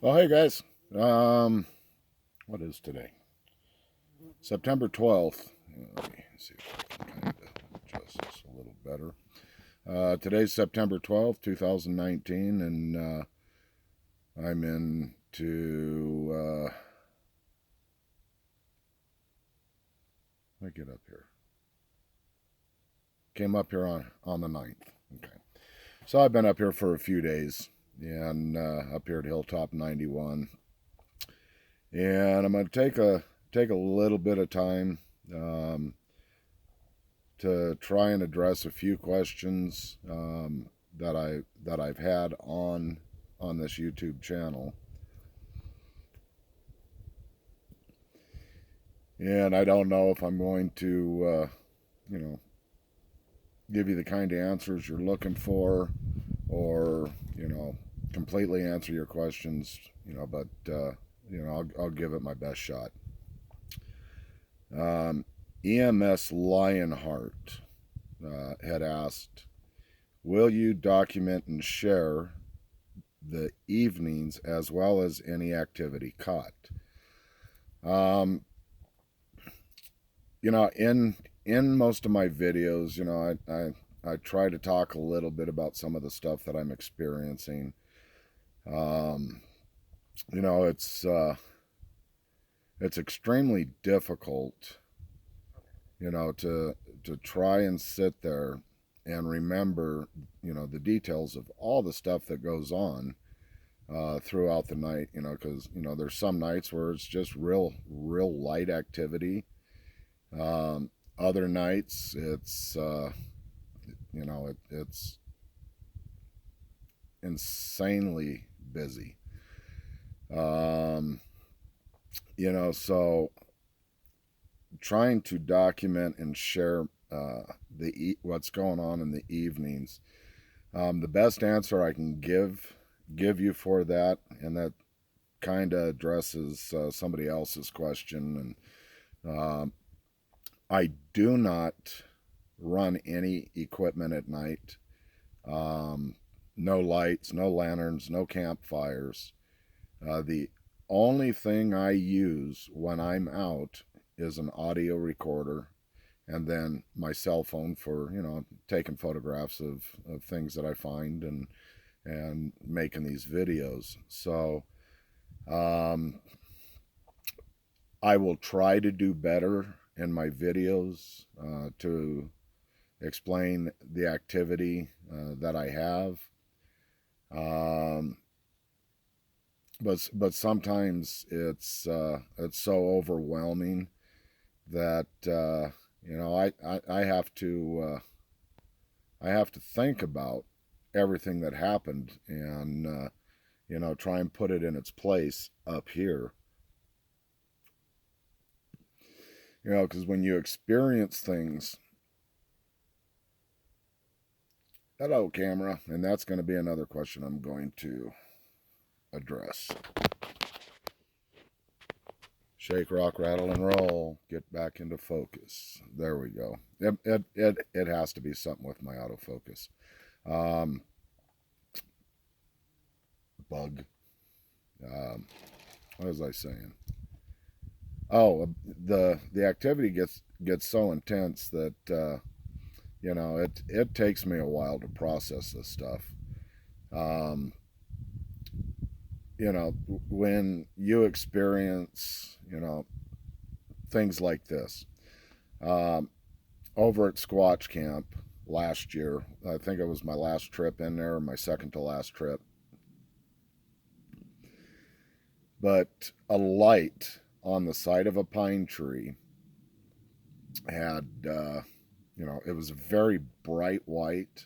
Well, hey guys. What is today? September 12th. Let me see if I can kind of adjust this a little better. Today's September 12th, 2019, and I'm into. Let me get up here. Came up here on the 9th. Okay. So I've been up here for a few days, and up here at Hilltop 91. And I'm going to take a little bit of time to try and address a few questions that I've had on this YouTube channel. And I don't know if I'm going to give you the kind of answers you're looking for, or completely answer your questions. But I'll give it my best shot. EMS Lionheart had asked, will you document and share the evenings as well as any activity caught? In most of my videos, I try to talk a little bit about some of the stuff that I'm experiencing. It's extremely difficult, to try and sit there and remember, the details of all the stuff that goes on throughout the night, because, there's some nights where it's just real light activity. Other nights it's, it's insanely busy. So trying to document and share what's going on in the evenings. The best answer I can give you for that, and that kind of addresses somebody else's question. And I do not run any equipment at night. No lights, no lanterns, no campfires. The only thing I use when I'm out is an audio recorder, and then my cell phone for taking photographs of things that I find and making these videos. So I will try to do better in my videos to explain the activity that I have. But sometimes it's so overwhelming that I have to think about everything that happened, and try and put it in its place up here. Because when you experience things, hello camera, and that's going to be another question I'm going to address. Shake, rock, rattle, and roll. Get back into focus. There we go. It has to be something with my autofocus. Bug. What was I saying? Oh, the activity gets so intense that it takes me a while to process this stuff. When you experience things like this, over at Squatch Camp last year, I think it was my last trip in there, my second to last trip. But a light on the side of a pine tree had, it was very bright white.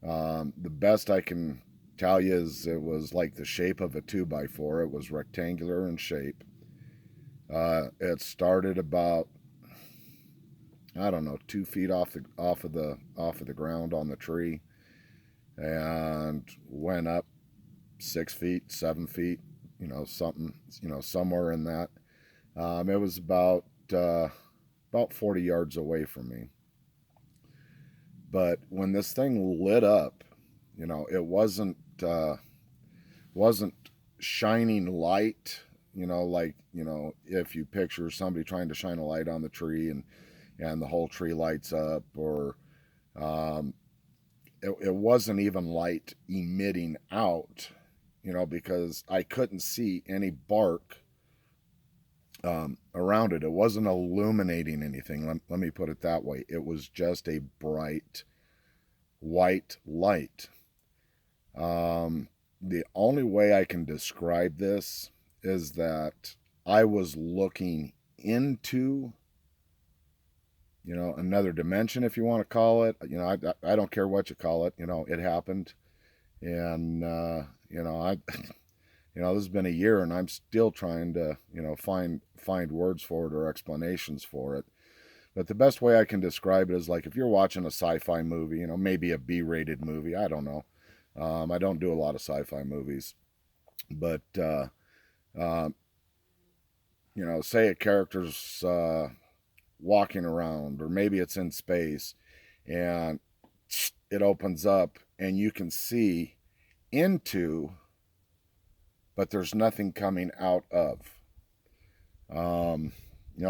The best I can tell you is it was like the shape of a 2x4. It was rectangular in shape. It started about, I don't know, 2 feet off of the ground on the tree, and went up 6 feet, 7 feet, something, somewhere in that. It was about 40 yards away from me. But when this thing lit up, it wasn't shining light, like, if you picture somebody trying to shine a light on the tree and the whole tree lights up, or um, it wasn't even light emitting out, because I couldn't see any bark around it. It wasn't illuminating anything. Let me put it that way. It was just a bright white light. The only way I can describe this is that I was looking into, another dimension, if you want to call it. I don't care what you call it. It happened, and I, this has been a year, and I'm still trying to, find words for it or explanations for it. But the best way I can describe it is like if you're watching a sci-fi movie, maybe a B-rated movie. I don't know. I don't do a lot of sci-fi movies, but uh, say a character's walking around, or maybe it's in space, and it opens up, and you can see into, but there's nothing coming out of.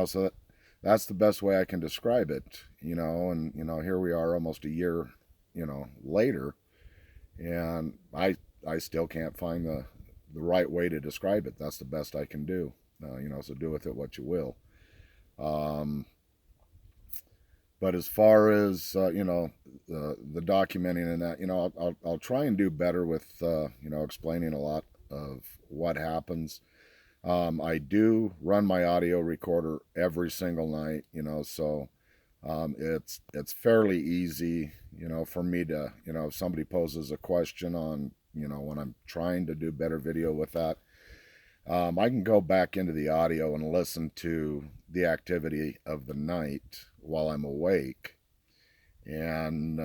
So that's the best way I can describe it. And here we are, almost a year, later, and I still can't find the right way to describe it. That's the best I can do. So do with it what you will. But as far as the documenting and that, I'll try and do better with explaining a lot of what happens. I do run my audio recorder every single night, so it's fairly easy, for me to, if somebody poses a question on, when I'm trying to do better video with that, I can go back into the audio and listen to the activity of the night while I'm awake, and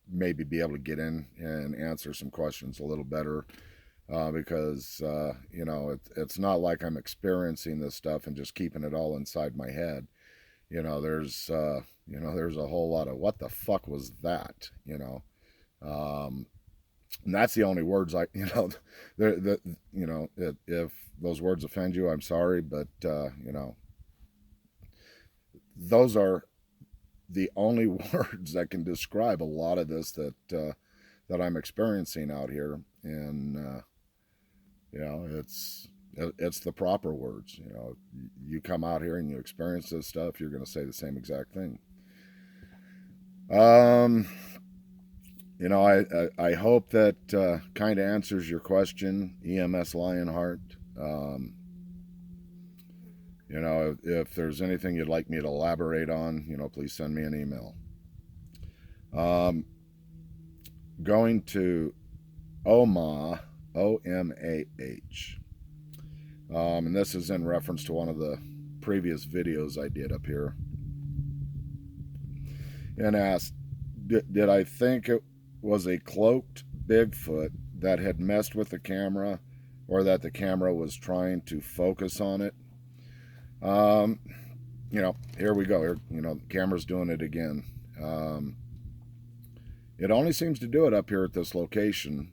maybe be able to get in and answer some questions a little better, because it's not like I'm experiencing this stuff and just keeping it all inside my head. There's there's a whole lot of what the fuck was that, and that's the only words I, if those words offend you, I'm sorry, but those are the only words that can describe a lot of this that I'm experiencing out here, and it's the proper words. You come out here and you experience this stuff, you're going to say the same exact thing. I hope that kind of answers your question, EMS Lionheart. If there's anything you'd like me to elaborate on, please send me an email. Going to OMAH, OMAH. And this is in reference to one of the previous videos I did up here. And asked, did I think it was a cloaked Bigfoot that had messed with the camera, or that the camera was trying to focus on it? Here we go. Here, the camera's doing it again. It only seems to do it up here at this location.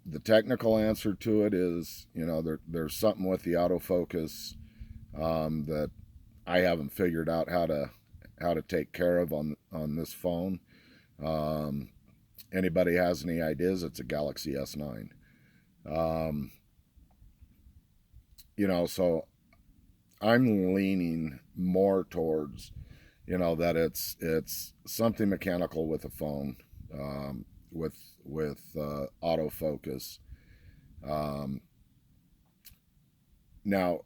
The technical answer to it is, there's something with the autofocus that I haven't figured out how to take care of on this phone. Anybody has any ideas? It's a Galaxy S9. So I'm leaning more towards, that it's something mechanical with a phone, with autofocus. Now,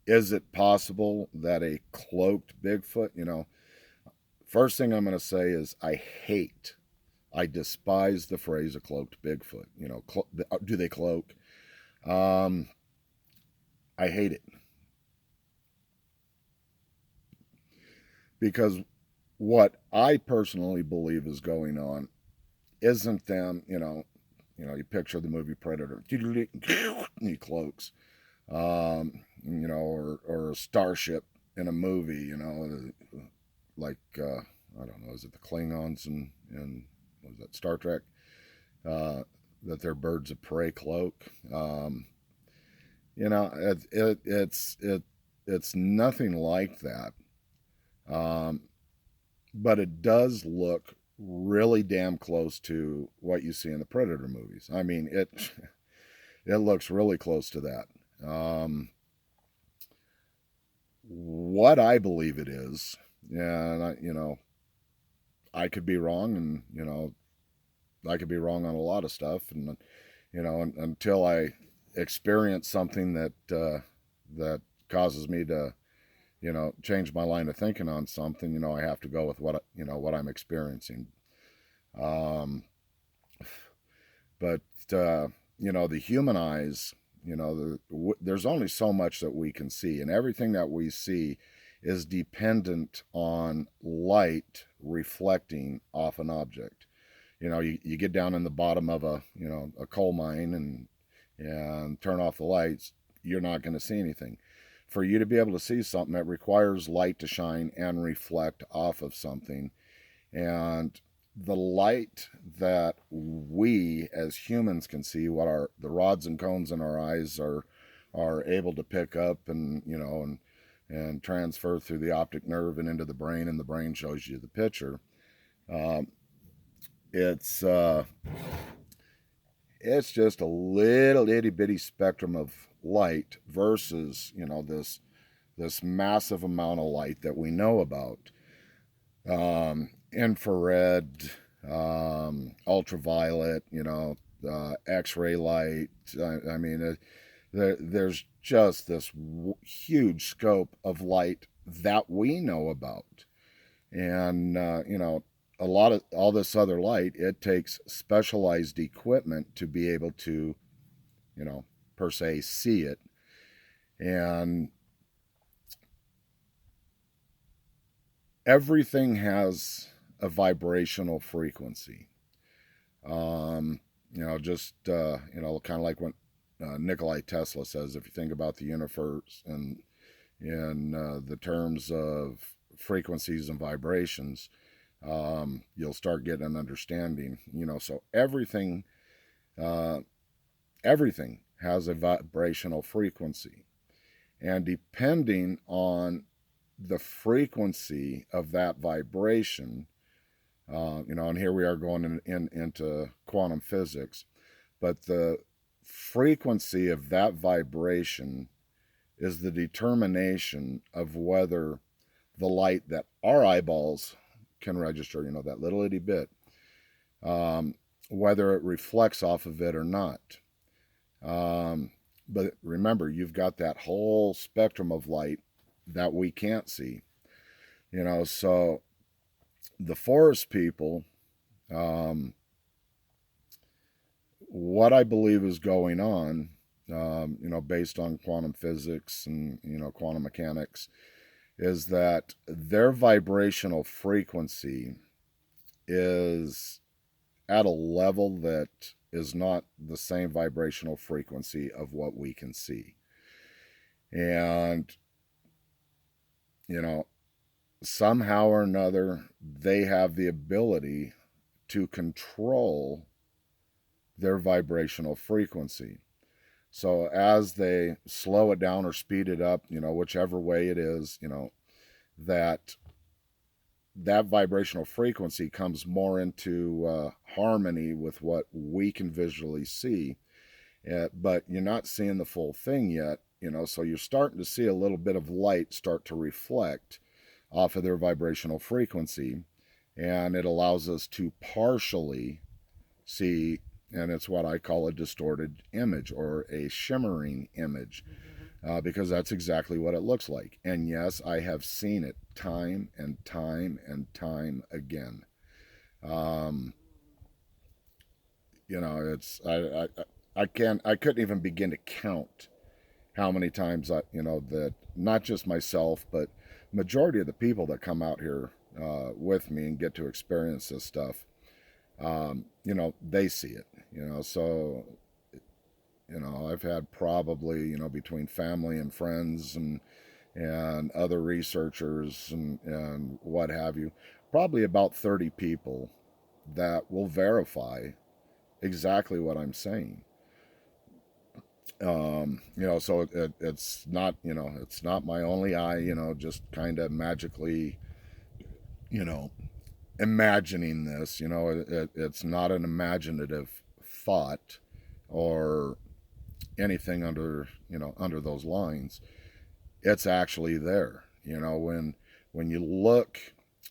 is it possible that a cloaked Bigfoot, first thing I'm going to say is I despise the phrase a cloaked Bigfoot. Do they cloak? I hate it. Because what I personally believe is going on isn't them, you picture the movie Predator, he cloaks, or a starship in a movie, like, I don't know, is it the Klingons and was that Star Trek? their birds of prey cloak. You know, it's nothing like that. Um, but it does look really damn close to what you see in the Predator movies. I mean, it looks really close to that. What I believe it is, and I could be wrong, and I could be wrong on a lot of stuff, and until I experience something that causes me to change my line of thinking on something, I have to go with what I'm experiencing. Um, but the human eyes, there's only so much that we can see, and everything that we see is dependent on light reflecting off an object. You get down in the bottom of a coal mine and turn off the lights, you're not going to see anything. For you to be able to see something, it requires light to shine and reflect off of something. And the light that we as humans can see, what the rods and cones in our eyes are able to pick up and transfer through the optic nerve and into the brain, and the brain shows you the picture. Um, it's it's just a little itty bitty spectrum of light versus this massive amount of light that we know about. Infrared, ultraviolet, X-ray light. I mean, there's just this huge scope of light that we know about, and a lot of all this other light, it takes specialized equipment to be able to, per se, see it. And everything has a vibrational frequency. Just kind of like what Nikolai Tesla says. If you think about the universe and in the terms of frequencies and vibrations, you'll start getting an understanding. So uh, everything has a vibrational frequency, and depending on the frequency of that vibration, and here we are going into quantum physics, but the frequency of that vibration is the determination of whether the light that our eyeballs can register, that little itty bit, whether it reflects off of it or not. But remember, you've got that whole spectrum of light that we can't see. So the forest people, what I believe is going on, based on quantum physics and, quantum mechanics, is that their vibrational frequency is at a level that is not the same vibrational frequency of what we can see. And, somehow or another, they have the ability to control their vibrational frequency. So as they slow it down or speed it up, whichever way it is, that vibrational frequency comes more into harmony with what we can visually see. But you're not seeing the full thing yet, so you're starting to see a little bit of light start to reflect off of their vibrational frequency, and it allows us to partially see, and it's what I call a distorted image or a shimmering image, because that's exactly what it looks like. And yes, I have seen it time and time and time again. Um, it's I couldn't even begin to count how many times that not just myself, but majority of the people that come out here with me and get to experience this stuff, they see it. So I've had probably between family and friends and other researchers and what have you, probably about 30 people that will verify exactly what I'm saying. So it's not, it's not my only eye, just kind of magically, you know, imagining this. It's not an imaginative thought or anything under those lines. It's actually there. When you look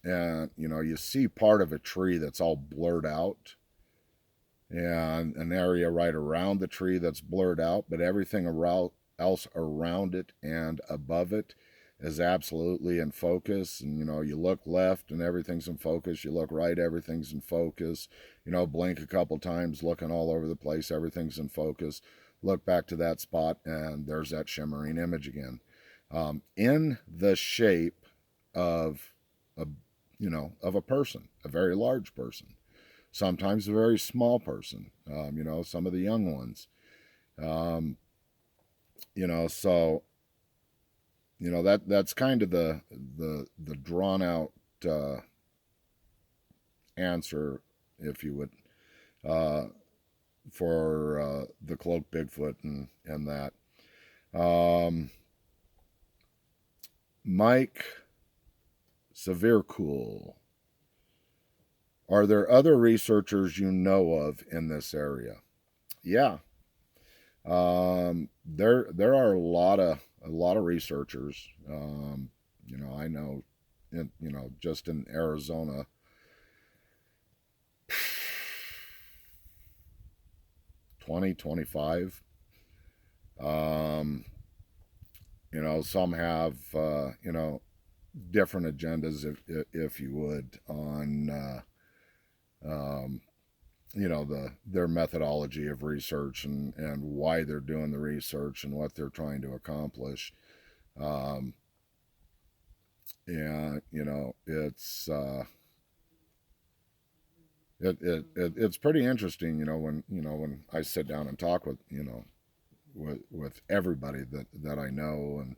and you see part of a tree that's all blurred out, and an area right around the tree that's blurred out, but everything else around it and above it is absolutely in focus. And you look left and everything's in focus, you look right, everything's in focus, blink a couple times, looking all over the place, everything's in focus, look back to that spot, and there's that shimmering image again, in the shape of a of a person, a very large person, sometimes a very small person, some of the young ones. Um, so that's kind of the drawn out uh, answer, if you would, uh, for the cloaked Bigfoot and that. Um, Mike Severe Cool. Are there other researchers you know of in this area? Yeah, there are a lot of researchers. I know, just in Arizona, 20, 25. Um, some have different agendas, if you would, on um, their methodology of research, and why they're doing the research and what they're trying to accomplish. Um, and it's pretty interesting, when I sit down and talk with everybody that I know, and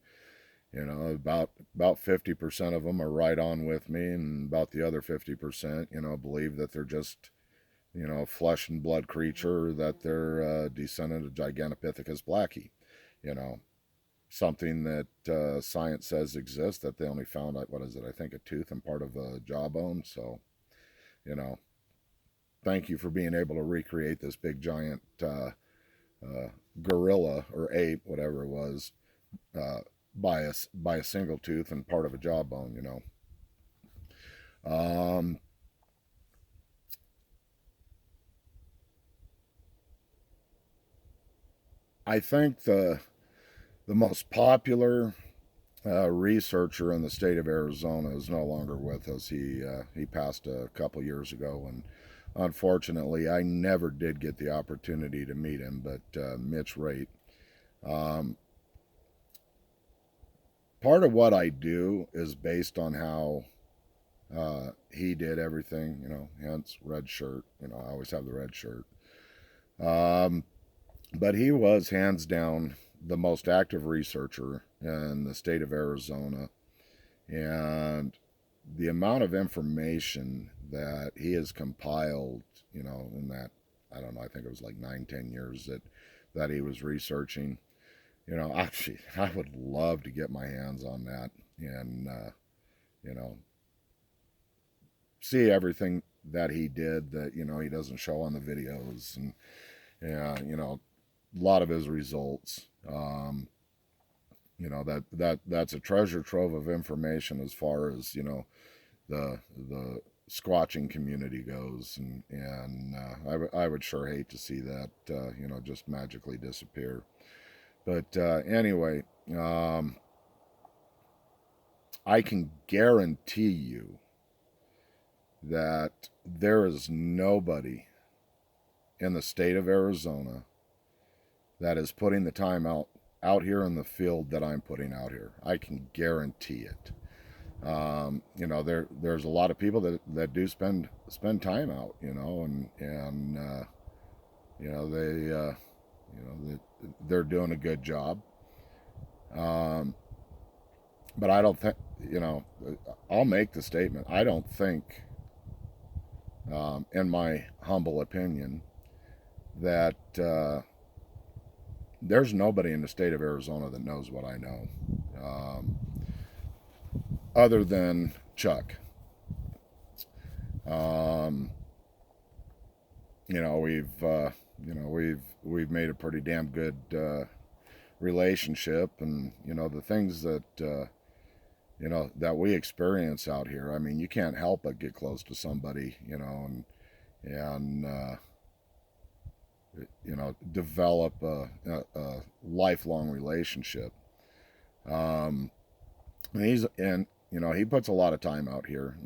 about 50% of them are right on with me, and about the other 50%, believe that they're just flesh and blood creature, that they're a descendant of Gigantopithecus blackie, you know, something that science says exists, that they only found, what is it, I think a tooth and part of a jawbone. So, you know, thank you for being able to recreate this big giant gorilla or ape, whatever it was, uh, by a single tooth and part of a jawbone. Um, I think the most popular researcher in the state of Arizona is no longer with us. He passed a couple years ago, and unfortunately, I never did get the opportunity to meet him. But Mitch Rate. Um, Part of what I do is based on how he did everything. Hence red shirt. I always have the red shirt. Um, but he was hands down the most active researcher in the state of Arizona, and the amount of information that he has compiled, in that, I don't know, I think it was like 9, 10 years that he was researching. Actually, I would love to get my hands on that, and you know, see everything that he did that he doesn't show on the videos, and yeah, a lot of his results. That's a treasure trove of information as far as the squatching community goes, and I would sure hate to see that just magically disappear. But anyway, I can guarantee you that there is nobody in the state of Arizona that is putting the time out here in the field that I'm putting out here. I can guarantee it. There's a lot of people that do spend time out, and they're doing a good job. Um, but I don't think, I'll make the statement. I don't think, in my humble opinion, that there's nobody in the state of Arizona that knows what I know, um, other than Chuck. Um, we've made a pretty damn good relationship, and the things that that we experience out here. I mean, you can't help but get close to somebody, and develop a lifelong relationship. Um, and he puts a lot of time out here.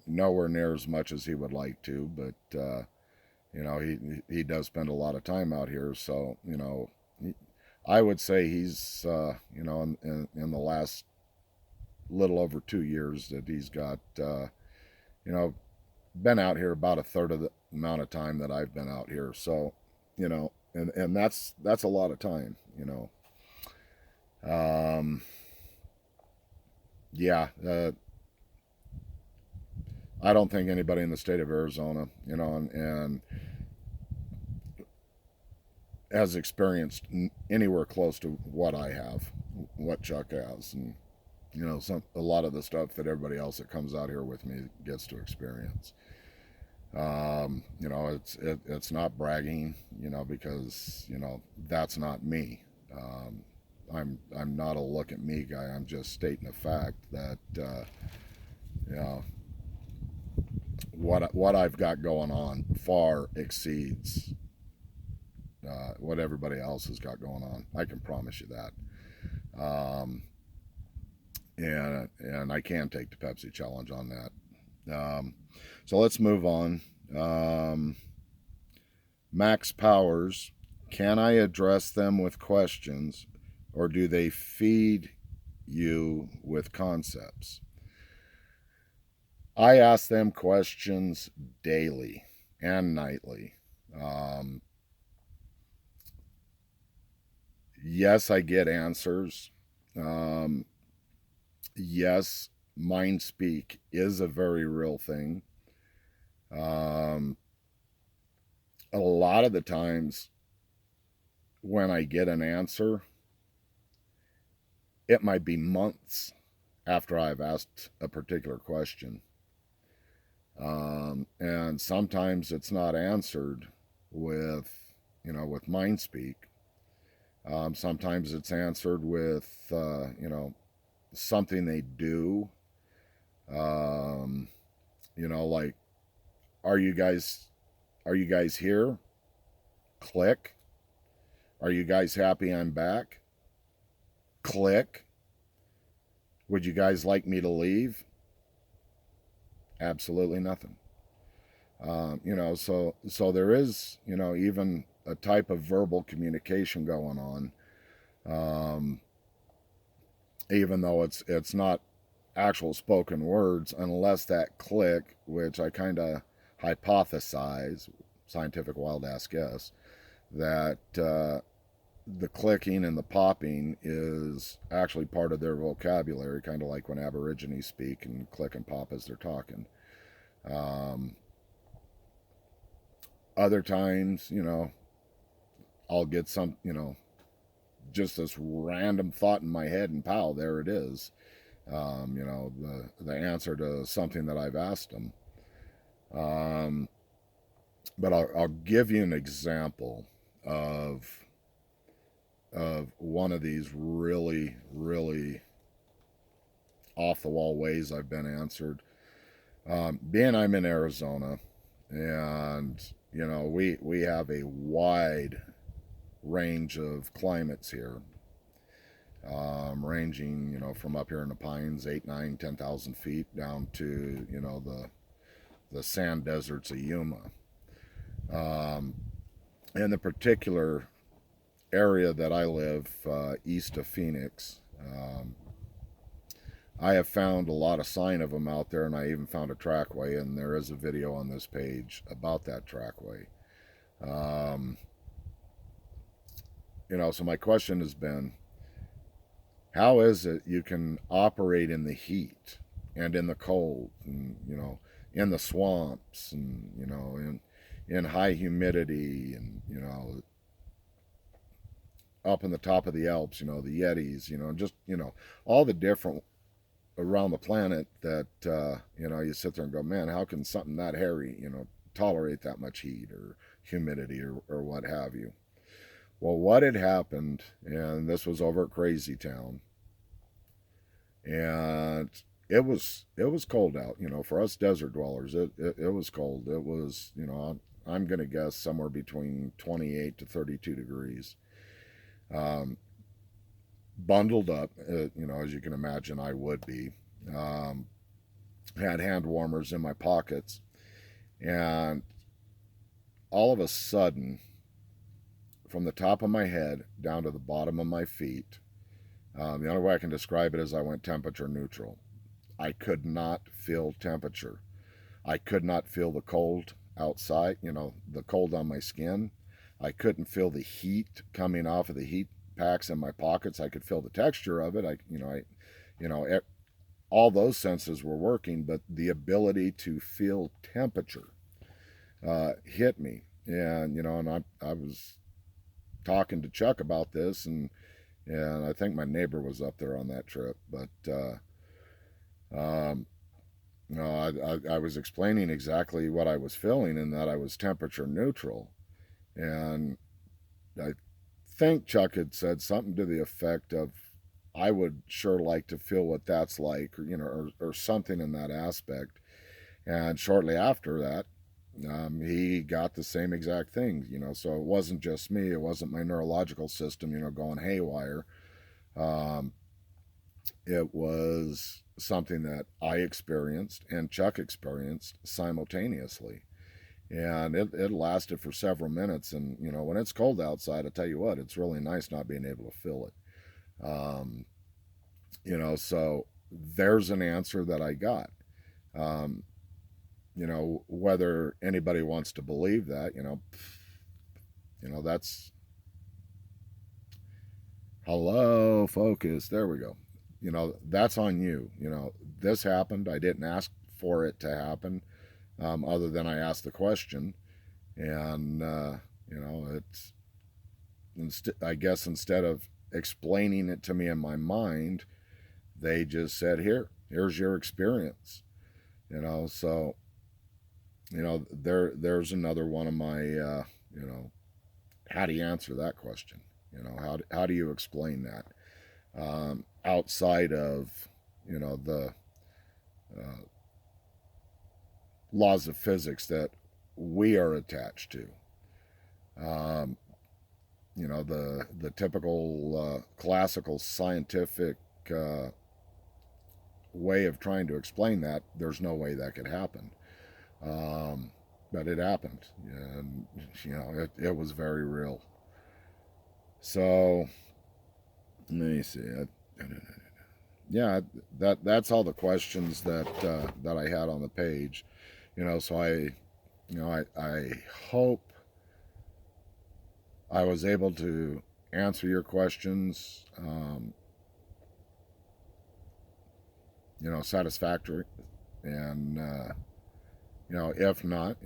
Nowhere near as much as he would like to, but he does spend a lot of time out here. So I would say he's in the last little over 2 years that he's got you know been out here about a third of the amount of time that I've been out here. So and that's a lot of time. Um, yeah, I don't think anybody in the state of Arizona, and has experienced anywhere close to what I have, what Chuck has, and a lot of the stuff that everybody else that comes out here with me gets to experience. It's not bragging, because that's not me. I'm not a look at me guy. I'm just stating a fact that you know what I've got going on far exceeds what everybody else has got going on. I can promise you that. And I can take the Pepsi challenge on that. So let's move on. Max Powers, can I address them with questions, or do they feed you with concepts? I ask them questions daily and nightly. Yes, I get answers. Um, yes, mind speak is a very real thing. A lot of the times when I get an answer, it might be months after I've asked a particular question. And sometimes it's not answered with, with mind speak. Sometimes it's answered with, something they do. Like, are you guys here? Click. Are you guys happy I'm back? Click. Would you guys like me to leave? Absolutely nothing. So there is, even a type of verbal communication going on, even though it's not actual spoken words, unless that click, which I kind of hypothesize, scientific wild ass guess, that the clicking and the popping is actually part of their vocabulary, kind of like when Aborigines speak and click and pop as they're talking. Other times, I'll get some, just this random thought in my head, and pow, there it is. The answer to something that I've asked them. But I'll give you an example of one of these really, really off the wall ways I've been answered. Being I'm in Arizona, and we have a wide range of climates here, ranging from up here in the pines, 8, 9, 10,000 feet, down to the sand deserts of Yuma. In the particular area that I live, east of Phoenix, I have found a lot of sign of them out there, and I even found a trackway, and there is a video on this page about that trackway. So my question has been, how is it you can operate in the heat and in the cold, and in the swamps, and in high humidity, and up in the top of the Alps, the Yetis, just all the different around the planet that you sit there and go, man, how can something that hairy tolerate that much heat or humidity or what have you. Well, what had happened, and this was over at Crazy Town, and it was cold out. For us desert dwellers, it was cold. It was, I'm going to guess somewhere between 28 to 32 degrees. Um, Bundled up, as you can imagine, I would be. Um, had hand warmers in my pockets, and all of a sudden, from the top of my head down to the bottom of my feet, the only way I can describe it is I went temperature neutral. I could not feel temperature. I could not feel the cold outside, the cold on my skin. I couldn't feel the heat coming off of the heat packs in my pockets. I could feel the texture of it. All those senses were working, but the ability to feel temperature hit me. And I was talking to Chuck about this, and I think my neighbor was up there on that trip, but um, I was explaining exactly what I was feeling, and that I was temperature neutral. And I think Chuck had said something to the effect of, I would sure like to feel what that's like, or something in that aspect. And shortly after that, he got the same exact thing, so it wasn't just me. It wasn't my neurological system, going haywire. Um, it was something that I experienced and Chuck experienced simultaneously. And it lasted for several minutes. And, when it's cold outside, I tell you what, it's really nice not being able to feel it. So there's an answer that I got. Um, Whether anybody wants to believe that, that's, hello, focus. There we go. That's on you. This happened. I didn't ask for it to happen, other than I asked the question. And, it's, I guess instead of explaining it to me in my mind, they just said, here's your experience. So, there's another one of my, how do you answer that question? How do you explain that? Outside of, the uh, laws of physics that we are attached to. Um, the typical classical scientific uh, way of trying to explain that, there's no way that could happen. But it happened, and it was very real. So let me see. Yeah, that's all the questions that I had on the page. So I hope I was able to answer your questions, satisfactory. And if not,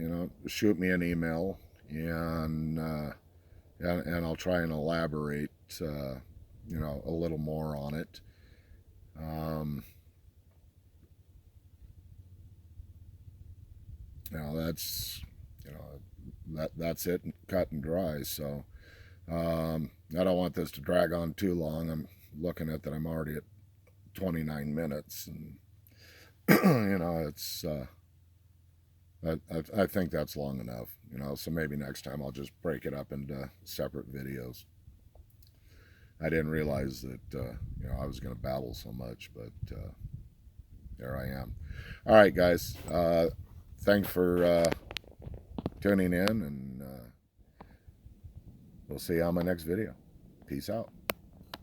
shoot me an email, and I'll try and elaborate, a little more on it. Um, that's that's it, cut and dry. So I don't want this to drag on too long. I'm looking at that. I'm already at 29 minutes, and it's. I think that's long enough, so maybe next time I'll just break it up into separate videos. I didn't realize that, I was going to babble so much, but there I am. All right, guys. Thanks for tuning in, and we'll see you on my next video. Peace out.